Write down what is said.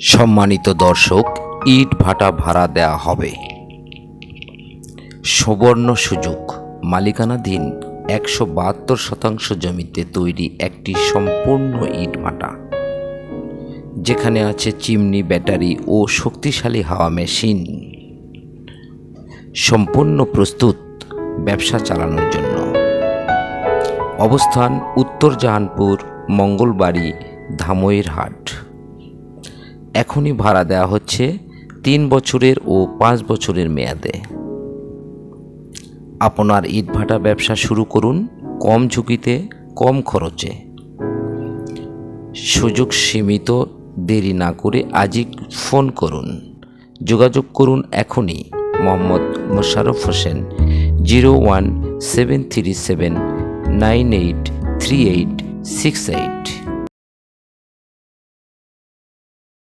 সম্মানিত দর্শক, ইট ভাটা ভাড়া দেওয়া হবে। সুবর্ণ সুযোগ, মালিকানাধীন 172% জমিতে তৈরি একটি সম্পূর্ণ ইট ভাটা, যেখানে আছে চিমনি, ব্যাটারি ও শক্তিশালী হাওয়া মেশিন। সম্পূর্ণ প্রস্তুত ব্যবসা চালানোর জন্য। অবস্থান উত্তর জাহানপুর, মঙ্গলবাড়ি, ধামইরহাট। এখনই ভাড়া দেওয়া হচ্ছে 3 বছরের ও 5 বছরের মেয়াদে। আপনার ইটভাটা ব্যবসা শুরু করুন কম ঝুঁকিতে, কম খরচে। সুযোগ সীমিত, দেরি না করে আজই ফোন করুন। যোগাযোগ করুন এখনই। মোহাম্মদ মোশাররফ হোসেন, 01737983868।